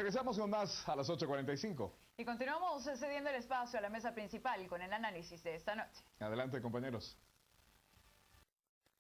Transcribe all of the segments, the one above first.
Regresamos con más a las 8:45. Y continuamos cediendo el espacio a la mesa principal con el análisis de esta noche. Adelante, compañeros.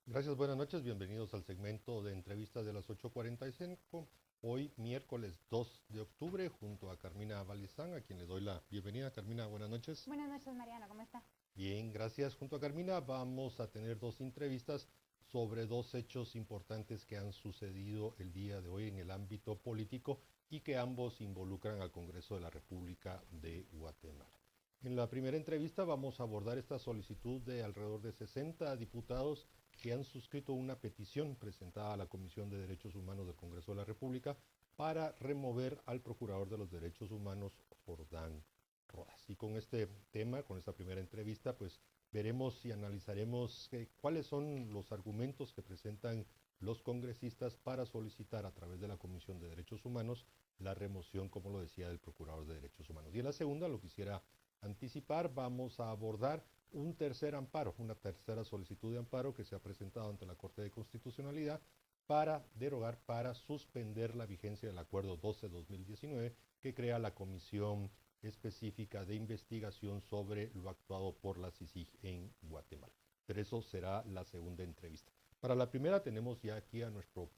Gracias, buenas noches, bienvenidos al segmento de entrevistas de las 8:45. Hoy, miércoles 2 de octubre, junto a Carmina Balizán, a quien le doy la bienvenida. Carmina, buenas noches. Buenas noches, Mariano, ¿cómo está? Bien, gracias. Junto a Carmina vamos a tener dos entrevistas sobre dos hechos importantes que han sucedido el día de hoy en el ámbito político y que ambos involucran al Congreso de la República de Guatemala. En la primera entrevista vamos a abordar esta solicitud de alrededor de 60 diputados que han suscrito una petición presentada a la Comisión de Derechos Humanos del Congreso de la República para remover al Procurador de los Derechos Humanos, Jordán Rodas. Y con este tema, con esta primera entrevista, pues veremos y analizaremos cuáles son los argumentos que presentan los congresistas para solicitar a través de la Comisión de Derechos Humanos la remoción, como lo decía, del Procurador de Derechos Humanos. Y en la segunda, lo quisiera anticipar, vamos a abordar un tercer amparo, una tercera solicitud de amparo que se ha presentado ante la Corte de Constitucionalidad para derogar, para suspender la vigencia del Acuerdo 12-2019 que crea la Comisión Específica de Investigación sobre lo actuado por la CICIG en Guatemala. Pero eso será la segunda entrevista. Para la primera tenemos ya aquí a nuestro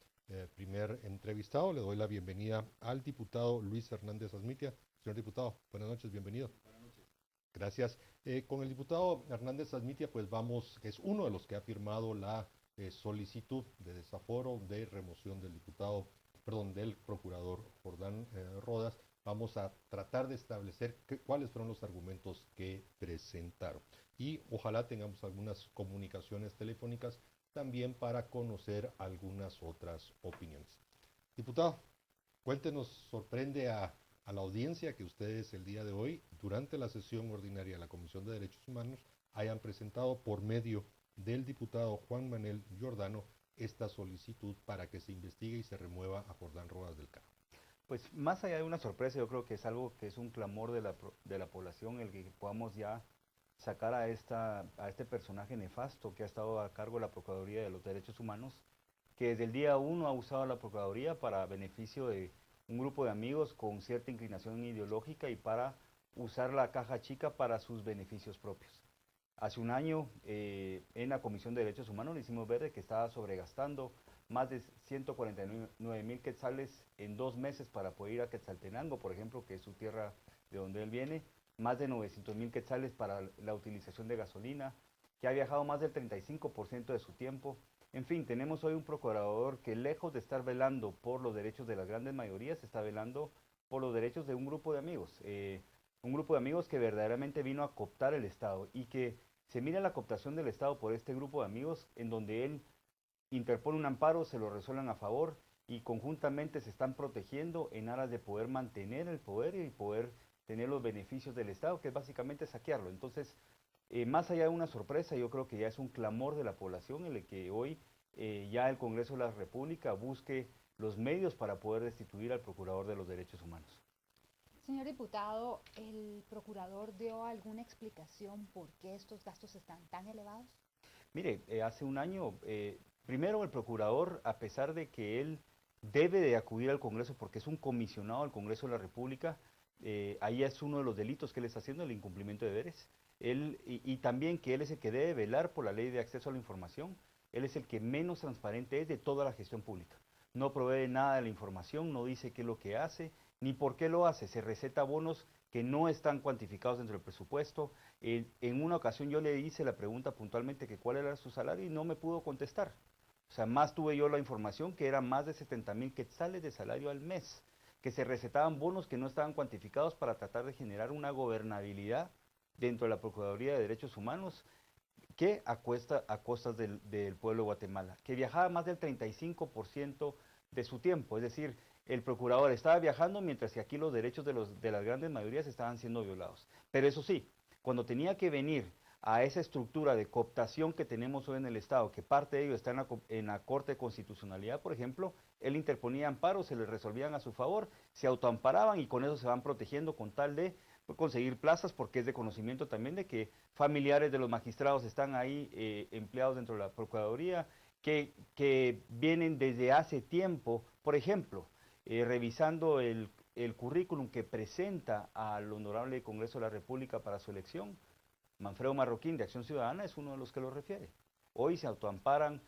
primer entrevistado. Le doy la bienvenida al diputado Luis Hernández Azmitia. Señor diputado, buenas noches, bienvenido. Buenas noches. Gracias. Con el diputado Hernández Azmitia, pues vamos, que es uno de los que ha firmado la solicitud de desaforo de remoción del del procurador Jordán Rodas. Vamos a tratar de establecer cuáles fueron los argumentos que presentaron. Y ojalá tengamos algunas comunicaciones telefónicas también para conocer algunas otras opiniones. Diputado, cuéntenos, sorprende a la audiencia que ustedes el día de hoy, durante la sesión ordinaria de la Comisión de Derechos Humanos, hayan presentado por medio del diputado Juan Manuel Giordano esta solicitud para que se investigue y se remueva a Jordán Rodas del cargo. Pues más allá de una sorpresa, yo creo que es algo que es un clamor de la población, el que podamos ya sacar a este personaje nefasto que ha estado a cargo de la Procuraduría de los Derechos Humanos, que desde el día 1 ha usado la Procuraduría para beneficio de un grupo de amigos con cierta inclinación ideológica y para usar la caja chica para sus beneficios propios. Hace un año en la Comisión de Derechos Humanos le hicimos ver que estaba sobregastando más de 149,000 quetzales en 2 meses para poder ir a Quetzaltenango, por ejemplo, que es su tierra de donde él viene, más de 900,000 quetzales para la utilización de gasolina, que ha viajado más del 35% de su tiempo. En fin, tenemos hoy un procurador que lejos de estar velando por los derechos de las grandes mayorías, está velando por los derechos de un grupo de amigos. Un grupo de amigos que verdaderamente vino a cooptar el Estado y que se mira la cooptación del Estado por este grupo de amigos en donde él interpone un amparo, se lo resuelven a favor y conjuntamente se están protegiendo en aras de poder mantener el poder y poder tener los beneficios del Estado, que es básicamente saquearlo. Entonces, más allá de una sorpresa, yo creo que ya es un clamor de la población en el que hoy ya el Congreso de la República busque los medios para poder destituir al Procurador de los Derechos Humanos. Señor diputado, ¿el procurador dio alguna explicación por qué estos gastos están tan elevados? Mire, hace un año, primero el procurador, a pesar de que él debe de acudir al Congreso porque es un comisionado al Congreso de la República, ahí es uno de los delitos que él está haciendo, el incumplimiento de deberes. Y también que él es el que debe velar por la ley de acceso a la información. Él es el que menos transparente es de toda la gestión pública. No provee nada de la información, no dice qué es lo que hace, ni por qué lo hace. Se receta bonos que no están cuantificados dentro del presupuesto. En una ocasión yo le hice la pregunta puntualmente que cuál era su salario y no me pudo contestar. O sea, más tuve yo la información que era más de 70,000 quetzales de salario al mes, que se recetaban bonos que no estaban cuantificados para tratar de generar una gobernabilidad dentro de la Procuraduría de Derechos Humanos, que a costas del pueblo de Guatemala, que viajaba más del 35% de su tiempo, es decir, el procurador estaba viajando mientras que aquí los derechos de las grandes mayorías estaban siendo violados. Pero eso sí, cuando tenía que venir a esa estructura de cooptación que tenemos hoy en el Estado, que parte de ello está en la Corte de Constitucionalidad, por ejemplo, él interponía amparos, se les resolvían a su favor, se autoamparaban y con eso se van protegiendo con tal de conseguir plazas, porque es de conocimiento también de que familiares de los magistrados están ahí empleados dentro de la Procuraduría, que vienen desde hace tiempo, por ejemplo, revisando el currículum que presenta al Honorable Congreso de la República para su elección, Manfredo Marroquín de Acción Ciudadana es uno de los que lo refiere. Hoy se autoamparan,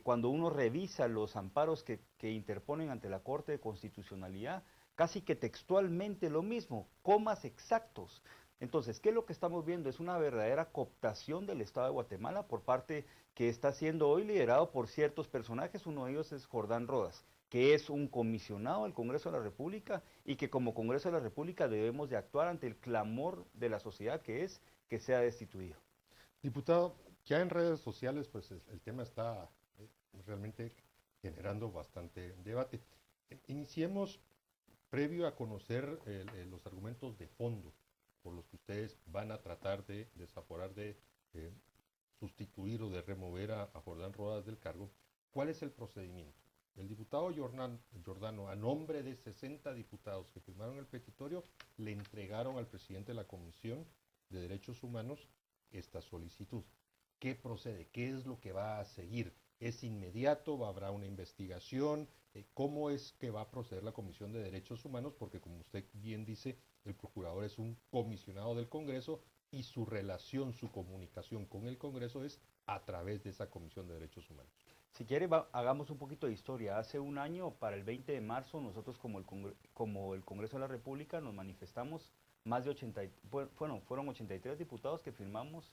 cuando uno revisa los amparos que interponen ante la Corte de Constitucionalidad, casi que textualmente lo mismo, comas exactos. Entonces, ¿qué es lo que estamos viendo? Es una verdadera cooptación del Estado de Guatemala por parte que está siendo hoy liderado por ciertos personajes. Uno de ellos es Jordán Rodas, que es un comisionado del Congreso de la República y que como Congreso de la República debemos de actuar ante el clamor de la sociedad que es que sea destituido. Diputado, ya en redes sociales pues el tema está realmente generando bastante debate. Iniciemos previo a conocer los argumentos de fondo por los que ustedes van a tratar de desaforar, de sustituir o de remover a Jordán Rodas del cargo. ¿Cuál es el procedimiento? El diputado Giordano, a nombre de 60 diputados que firmaron el petitorio, le entregaron al presidente de la Comisión de Derechos Humanos esta solicitud. ¿Qué procede? ¿Qué es lo que va a seguir? ¿Es inmediato? ¿Habrá una investigación? ¿Cómo es que va a proceder la Comisión de Derechos Humanos? Porque como usted bien dice, el procurador es un comisionado del Congreso y su relación, su comunicación con el Congreso es a través de esa Comisión de Derechos Humanos. Si quiere, hagamos un poquito de historia. Hace un año, para el 20 de marzo, nosotros como el Congreso de la República nos manifestamos, más de 80, bueno, fueron 83 diputados que firmamos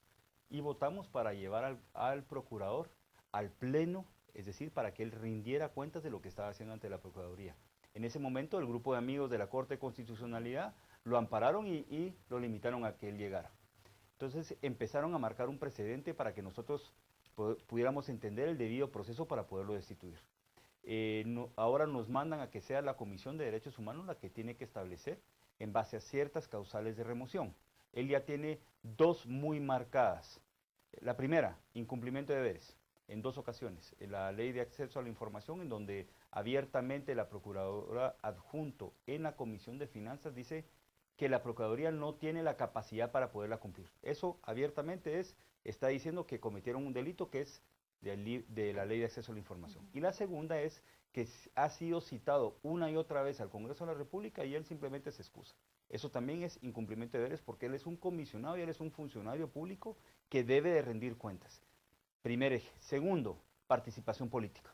y votamos para llevar al procurador al pleno, es decir, para que él rindiera cuentas de lo que estaba haciendo ante la Procuraduría. En ese momento el grupo de amigos de la Corte de Constitucionalidad lo ampararon y lo limitaron a que él llegara. Entonces empezaron a marcar un precedente para que nosotros pudiéramos entender el debido proceso para poderlo destituir. Ahora nos mandan a que sea la Comisión de Derechos Humanos la que tiene que establecer en base a ciertas causales de remoción. Él ya tiene dos muy marcadas. La primera, incumplimiento de deberes, en 2 ocasiones. En la Ley de Acceso a la Información, en donde abiertamente la Procuradora adjunto en la Comisión de Finanzas dice que la Procuraduría no tiene la capacidad para poderla cumplir. Eso abiertamente está diciendo que cometieron un delito que es de la Ley de Acceso a la Información. Y la segunda es que ha sido citado una y otra vez al Congreso de la República y él simplemente se excusa. Eso también es incumplimiento de deberes porque él es un comisionado y él es un funcionario público que debe de rendir cuentas. Primer eje. Segundo, participación política.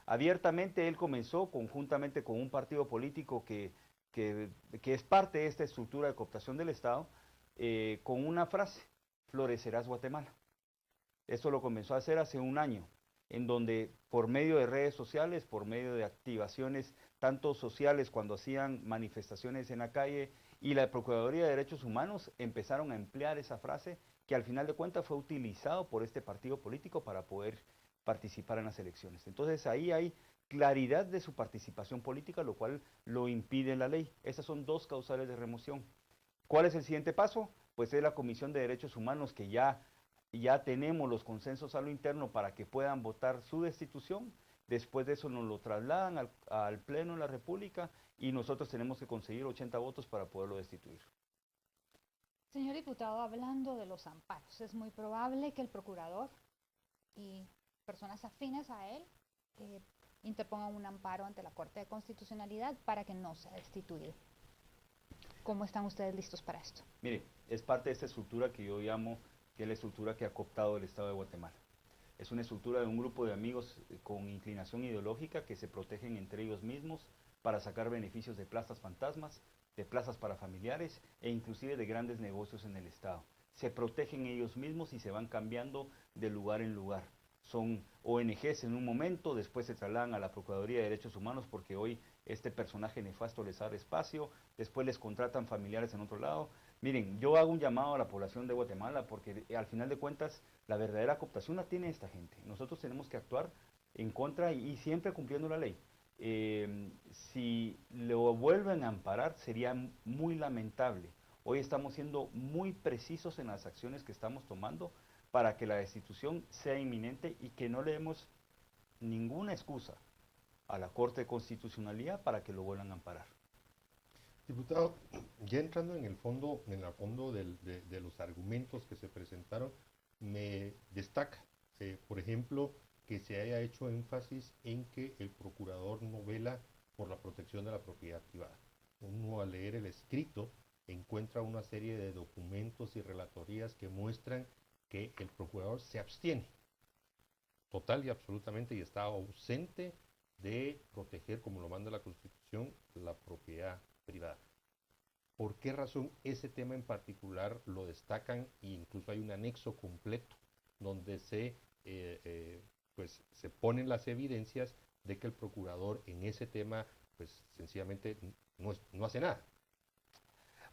Abiertamente él comenzó conjuntamente con un partido político que es parte de esta estructura de cooptación del Estado, con una frase: florecerás Guatemala. Eso lo comenzó a hacer hace un año, en donde por medio de redes sociales, por medio de activaciones tanto sociales cuando hacían manifestaciones en la calle y la Procuraduría de Derechos Humanos empezaron a emplear esa frase que al final de cuentas fue utilizado por este partido político para poder participar en las elecciones. Entonces ahí hay claridad de su participación política, lo cual lo impide la ley. Esas son 2 causales de remoción. ¿Cuál es el siguiente paso? Pues es la Comisión de Derechos Humanos, que ya tenemos los consensos a lo interno para que puedan votar su destitución. Después de eso nos lo trasladan al Pleno de la República y nosotros tenemos que conseguir 80 votos para poderlo destituir. Señor diputado, hablando de los amparos, es muy probable que el procurador y personas afines a él interpongan un amparo ante la Corte de Constitucionalidad para que no sea destituido. ¿Cómo están ustedes listos para esto? Mire, es parte de esta estructura que yo llamo, que es la estructura que ha cooptado el Estado de Guatemala. Es una estructura de un grupo de amigos con inclinación ideológica que se protegen entre ellos mismos para sacar beneficios de plazas fantasmas, de plazas para familiares e inclusive de grandes negocios en el Estado. Se protegen ellos mismos y se van cambiando de lugar en lugar. Son ONGs en un momento, después se trasladan a la Procuraduría de Derechos Humanos porque hoy este personaje nefasto les abre espacio, después les contratan familiares en otro lado. Miren, yo hago un llamado a la población de Guatemala porque al final de cuentas la verdadera cooptación la tiene esta gente. Nosotros tenemos que actuar en contra y siempre cumpliendo la ley. Si lo vuelven a amparar sería muy lamentable. Hoy estamos siendo muy precisos en las acciones que estamos tomando para que la destitución sea inminente y que no le demos ninguna excusa a la Corte de Constitucionalidad para que lo vuelvan a amparar. Diputado, ya entrando en el fondo de los argumentos que se presentaron, me destaca, por ejemplo, que se haya hecho énfasis en que el procurador no vela por la protección de la propiedad privada. uno al leer el escrito encuentra una serie de documentos y relatorías que muestran que el procurador se abstiene total y absolutamente y está ausente de proteger, como lo manda la Constitución, la propiedad privada. ¿Por qué razón ese tema en particular lo destacan e incluso hay un anexo completo donde pues, se ponen las evidencias de que el procurador en ese tema pues sencillamente no hace nada?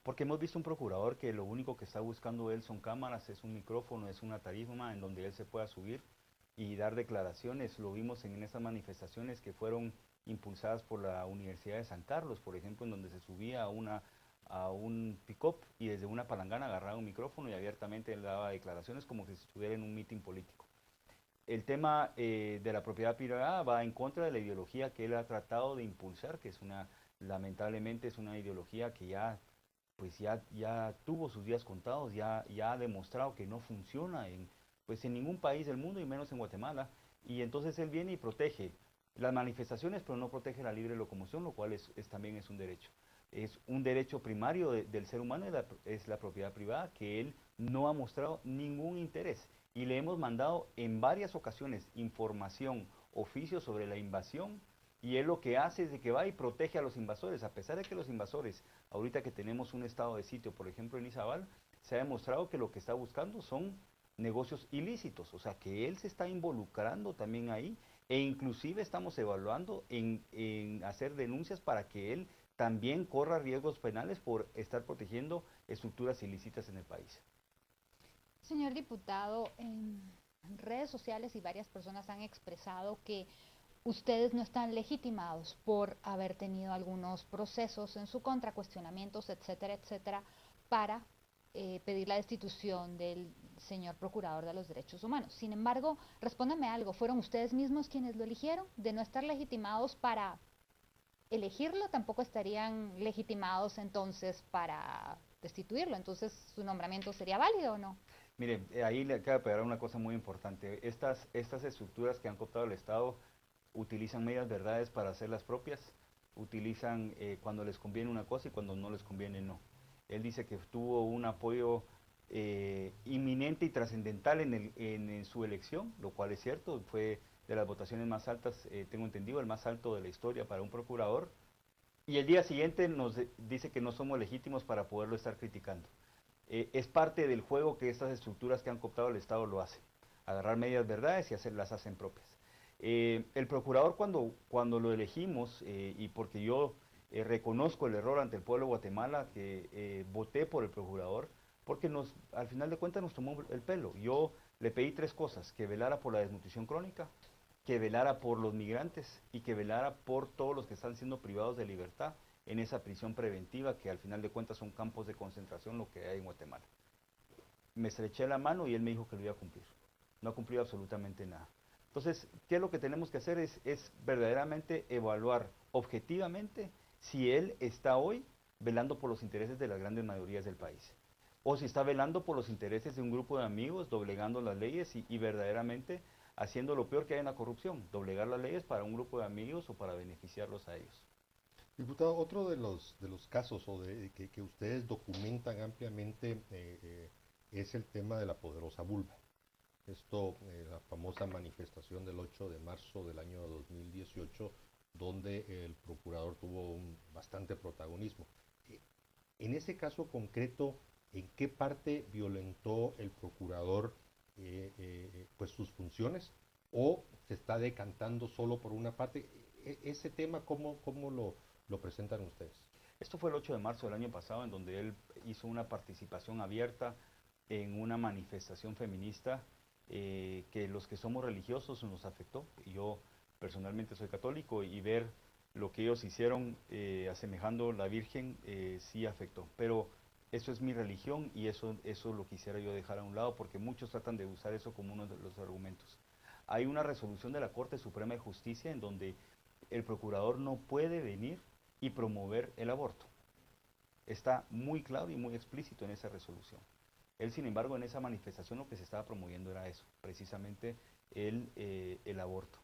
Porque hemos visto un procurador que lo único que está buscando él son cámaras, es un micrófono, es una tarima en donde él se pueda subir y dar declaraciones. Lo vimos en esas manifestaciones que fueron impulsadas por la Universidad de San Carlos, por ejemplo, en donde se subía a un pick-up y desde una palangana agarraba un micrófono y abiertamente él daba declaraciones como que si estuviera en un mitin político. El tema de la propiedad privada va en contra de la ideología que él ha tratado de impulsar, que es lamentablemente es una ideología que ya tuvo sus días contados, ya ha demostrado que no funciona pues en ningún país del mundo y menos en Guatemala. Y entonces él viene y protege las manifestaciones, pero no protege la libre locomoción, lo cual también es un derecho. Es un derecho primario del ser humano, es la propiedad privada, que él no ha mostrado ningún interés. Y le hemos mandado en varias ocasiones información, oficios sobre la invasión, y él lo que hace es de que va y protege a los invasores, a pesar de que los invasores, ahorita que tenemos un estado de sitio, por ejemplo en Izabal, se ha demostrado que lo que está buscando son negocios ilícitos, o sea que él se está involucrando también ahí, e inclusive estamos evaluando en hacer denuncias para que él también corra riesgos penales por estar protegiendo estructuras ilícitas en el país. Señor diputado, en redes sociales y varias personas han expresado que ustedes no están legitimados por haber tenido algunos procesos en su contra, cuestionamientos, etcétera, etcétera, para pedir la destitución del señor Procurador de los Derechos Humanos. Sin embargo, respóndame algo, ¿fueron ustedes mismos quienes lo eligieron? De no estar legitimados para elegirlo, tampoco estarían legitimados entonces para destituirlo. Entonces, ¿su nombramiento sería válido o no? Mire, ahí le acaba de pegar una cosa muy importante. Estas estructuras que han cooptado el Estado utilizan medias verdades para hacerlas propias, utilizan cuando les conviene una cosa y cuando no les conviene no. Él dice que tuvo un apoyo inminente y trascendental en su elección, lo cual es cierto, fue de las votaciones más altas, tengo entendido, el más alto de la historia para un procurador, y el día siguiente nos dice que no somos legítimos para poderlo estar criticando. Es parte del juego que estas estructuras que han cooptado el Estado lo hacen, agarrar medias verdades y las hacen propias. El procurador cuando lo elegimos, y porque yo reconozco el error ante el pueblo de Guatemala, que voté por el procurador, porque al final de cuentas nos tomó el pelo. Yo le pedí 3 cosas: que velara por la desnutrición crónica, que velara por los migrantes y que velara por todos los que están siendo privados de libertad en esa prisión preventiva, que al final de cuentas son campos de concentración lo que hay en Guatemala. Me estreché la mano y él me dijo que lo iba a cumplir. No ha cumplido absolutamente nada. Entonces, ¿qué es lo que tenemos que hacer? Es verdaderamente evaluar objetivamente si él está hoy velando por los intereses de las grandes mayorías del país, o si está velando por los intereses de un grupo de amigos, doblegando las leyes y verdaderamente haciendo lo peor que hay en la corrupción, doblegar las leyes para un grupo de amigos o para beneficiarlos a ellos. Diputado, otro de los casos que ustedes documentan ampliamente es el tema de la poderosa vulva. Esto, la famosa manifestación del 8 de marzo del año 2018, donde el procurador tuvo bastante protagonismo. En ese caso concreto, ¿en qué parte violentó el procurador pues sus funciones? ¿O se está decantando solo por una parte? Ese tema, ¿cómo lo presentan ustedes? Esto fue el 8 de marzo del año pasado, en donde él hizo una participación abierta en una manifestación feminista que los que somos religiosos nos afectó. Yo personalmente soy católico y ver lo que ellos hicieron asemejando la Virgen sí afectó. Pero eso es mi religión y eso lo quisiera yo dejar a un lado, porque muchos tratan de usar eso como uno de los argumentos. Hay una resolución de la Corte Suprema de Justicia en donde el procurador no puede venir y promover el aborto. Está muy claro y muy explícito en esa resolución. Él, sin embargo, en esa manifestación lo que se estaba promoviendo era eso, precisamente el aborto.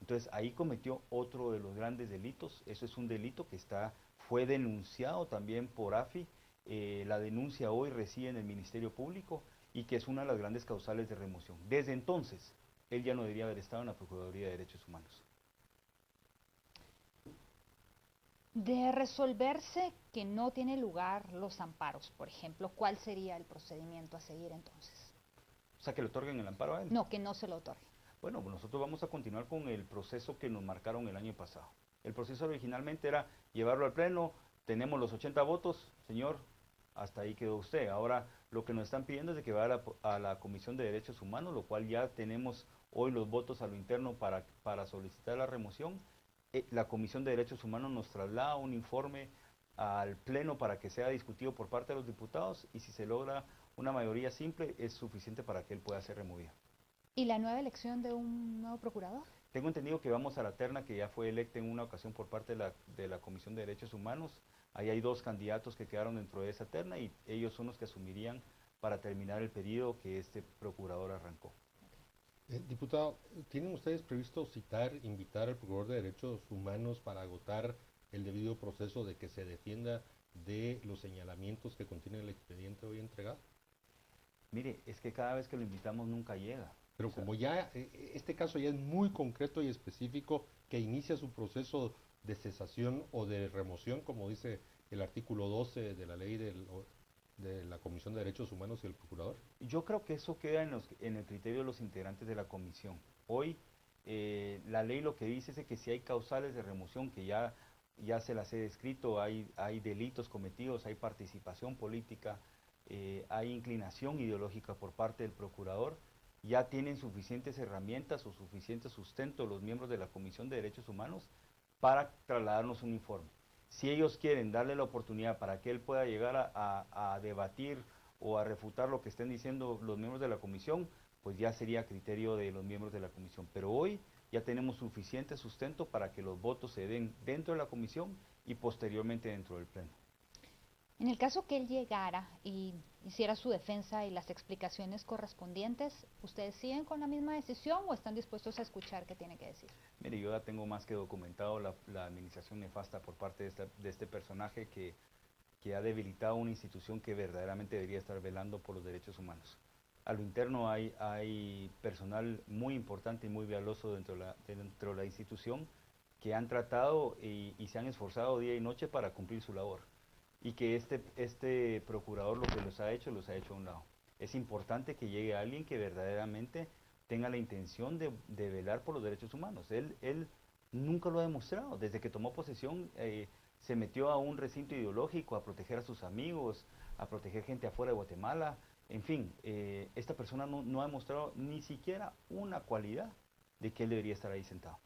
Entonces ahí cometió otro de los grandes delitos. Eso es un delito que fue denunciado también por AFI. La denuncia hoy reside en el Ministerio Público y que es una de las grandes causales de remoción. Desde entonces, él ya no debería haber estado en la Procuraduría de Derechos Humanos. De resolverse que no tiene lugar los amparos, por ejemplo, ¿cuál sería el procedimiento a seguir entonces? O sea, que le otorguen el amparo a él. No, que no se lo otorgue. Bueno, pues nosotros vamos a continuar con el proceso que nos marcaron el año pasado. El proceso originalmente era llevarlo al pleno, tenemos los 80 votos, señor, hasta ahí quedó usted. Ahora lo que nos están pidiendo es de que vaya a la Comisión de Derechos Humanos, lo cual ya tenemos hoy los votos a lo interno para solicitar la remoción. La Comisión de Derechos Humanos nos traslada un informe al pleno para que sea discutido por parte de los diputados y si se logra una mayoría simple es suficiente para que él pueda ser removido. ¿Y la nueva elección de un nuevo procurador? Tengo entendido que vamos a la terna que ya fue electa en una ocasión por parte de la Comisión de Derechos Humanos. Ahí hay 2 candidatos que quedaron dentro de esa terna y ellos son los que asumirían para terminar el periodo que este procurador arrancó. Diputado, ¿tienen ustedes previsto invitar al Procurador de Derechos Humanos para agotar el debido proceso de que se defienda de los señalamientos que contiene el expediente hoy entregado? Mire, es que cada vez que lo invitamos nunca llega. Pero como ya este caso ya es muy concreto y específico, que inicia su proceso de cesación o de remoción, como dice el artículo 12 de la ley de la Comisión de Derechos Humanos y el Procurador. Yo creo que eso queda en el criterio de los integrantes de la comisión. Hoy la ley lo que dice es de que si hay causales de remoción, que ya se las he descrito, hay delitos cometidos, hay participación política, hay inclinación ideológica por parte del procurador, ya tienen suficientes herramientas o suficiente sustento los miembros de la Comisión de Derechos Humanos para trasladarnos un informe. Si ellos quieren darle la oportunidad para que él pueda llegar a debatir o a refutar lo que estén diciendo los miembros de la comisión, pues ya sería criterio de los miembros de la comisión. Pero hoy ya tenemos suficiente sustento para que los votos se den dentro de la comisión y posteriormente dentro del pleno. En el caso que él llegara y hiciera su defensa y las explicaciones correspondientes, ¿ustedes siguen con la misma decisión o están dispuestos a escuchar qué tiene que decir? Mire, yo ya tengo más que documentado la administración nefasta por parte de este personaje que ha debilitado una institución que verdaderamente debería estar velando por los derechos humanos. A lo interno hay personal muy importante y muy valioso dentro de la institución que han tratado y se han esforzado día y noche para cumplir su labor. Y que este procurador lo que los ha hecho a un lado. Es importante que llegue alguien que verdaderamente tenga la intención de velar por los derechos humanos. Él nunca lo ha demostrado. Desde que tomó posesión se metió a un recinto ideológico a proteger a sus amigos, a proteger gente afuera de Guatemala. En fin, esta persona no ha demostrado ni siquiera una cualidad de que él debería estar ahí sentado.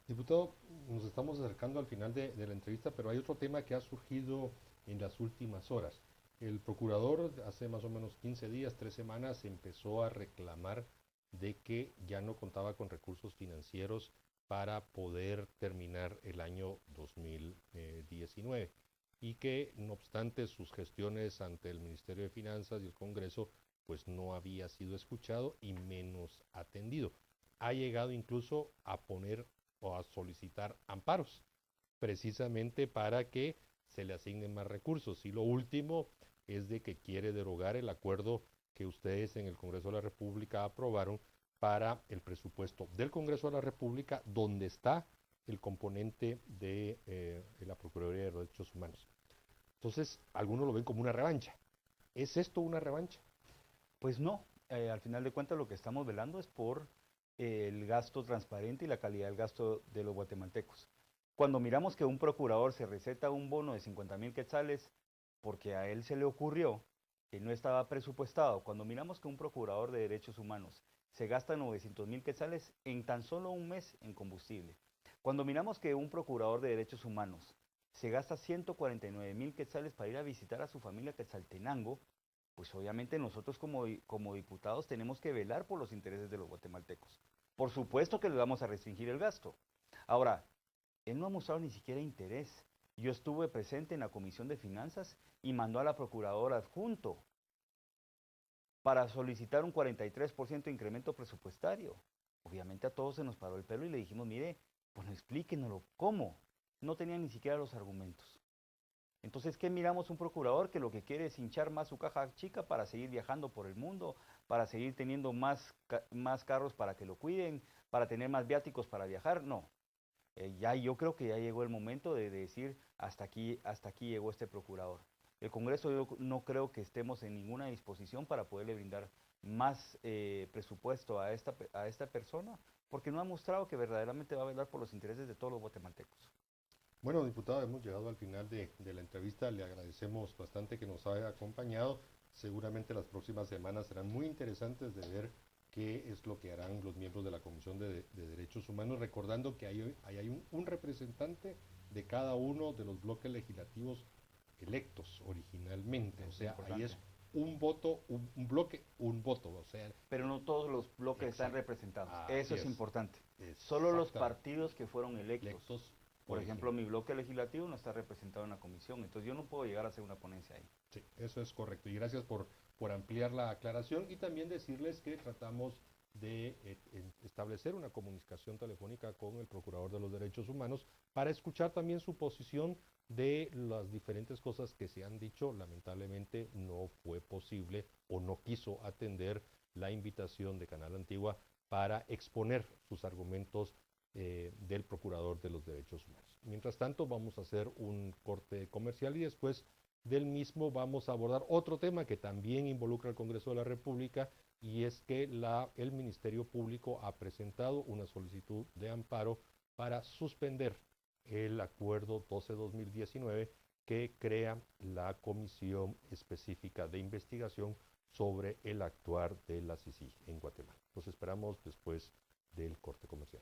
Diputado, nos estamos acercando al final de la entrevista, pero hay otro tema que ha surgido en las últimas horas. El procurador hace más o menos 15 días, 3 semanas, empezó a reclamar de que ya no contaba con recursos financieros para poder terminar el año 2019 y que no obstante sus gestiones ante el Ministerio de Finanzas y el Congreso pues no había sido escuchado y menos atendido. Ha llegado incluso a poner o a solicitar amparos precisamente para que se le asignen más recursos. Y lo último es de que quiere derogar el acuerdo que ustedes en el Congreso de la República aprobaron para el presupuesto del Congreso de la República, donde está el componente de la Procuraduría de Derechos Humanos. Entonces, algunos lo ven como una revancha. ¿Es esto una revancha? Pues no, al final de cuentas lo que estamos velando es por el gasto transparente y la calidad del gasto de los guatemaltecos. Cuando miramos que un procurador se receta un bono de 50,000 quetzales porque a él se le ocurrió que no estaba presupuestado, cuando miramos que un procurador de derechos humanos se gasta 900,000 quetzales en tan solo un mes en combustible, cuando miramos que un procurador de derechos humanos se gasta 149,000 quetzales para ir a visitar a su familia Quetzaltenango, pues obviamente nosotros como diputados tenemos que velar por los intereses de los guatemaltecos. Por supuesto que le vamos a restringir el gasto. Ahora, él no ha mostrado ni siquiera interés. Yo estuve presente en la Comisión de Finanzas y mandó a la Procuradora adjunto para solicitar un 43% de incremento presupuestario. Obviamente a todos se nos paró el pelo y le dijimos, mire, pues explíquenoslo, ¿cómo? No tenían ni siquiera los argumentos. Entonces, ¿qué miramos un procurador que lo que quiere es hinchar más su caja chica para seguir viajando por el mundo, para seguir teniendo más carros para que lo cuiden, para tener más viáticos para viajar? No. Ya yo creo que ya llegó el momento de decir hasta aquí llegó este procurador. El Congreso yo no creo que estemos en ninguna disposición para poderle brindar más presupuesto a esta persona, porque no ha mostrado que verdaderamente va a velar por los intereses de todos los guatemaltecos. Bueno, diputado, hemos llegado al final de la entrevista. Le agradecemos bastante que nos haya acompañado. Seguramente las próximas semanas serán muy interesantes de ver qué es lo que harán los miembros de la Comisión de Derechos Humanos, recordando que ahí hay un representante de cada uno de los bloques legislativos electos originalmente. O sea, ahí es un voto, un bloque, un voto. O sea, pero no todos los bloques están exacto. representados. Así Eso es es. importante. Solo los Exactamente. partidos que fueron electos. Por ejemplo, mi bloque legislativo no está representado en la comisión, entonces yo no puedo llegar a hacer una ponencia ahí. Sí, eso es correcto. Y gracias por ampliar la aclaración y también decirles que tratamos de establecer una comunicación telefónica con el Procurador de los Derechos Humanos para escuchar también su posición de las diferentes cosas que se han dicho. Lamentablemente no fue posible o no quiso atender la invitación de Canal Antigua para exponer sus argumentos del Procurador de los Derechos Humanos. Mientras tanto, vamos a hacer un corte comercial y después del mismo vamos a abordar otro tema que también involucra al Congreso de la República, y es que el Ministerio Público ha presentado una solicitud de amparo para suspender el acuerdo 12-2019 que crea la Comisión Específica de Investigación sobre el actuar de la CICIG en Guatemala. Los esperamos después del corte comercial.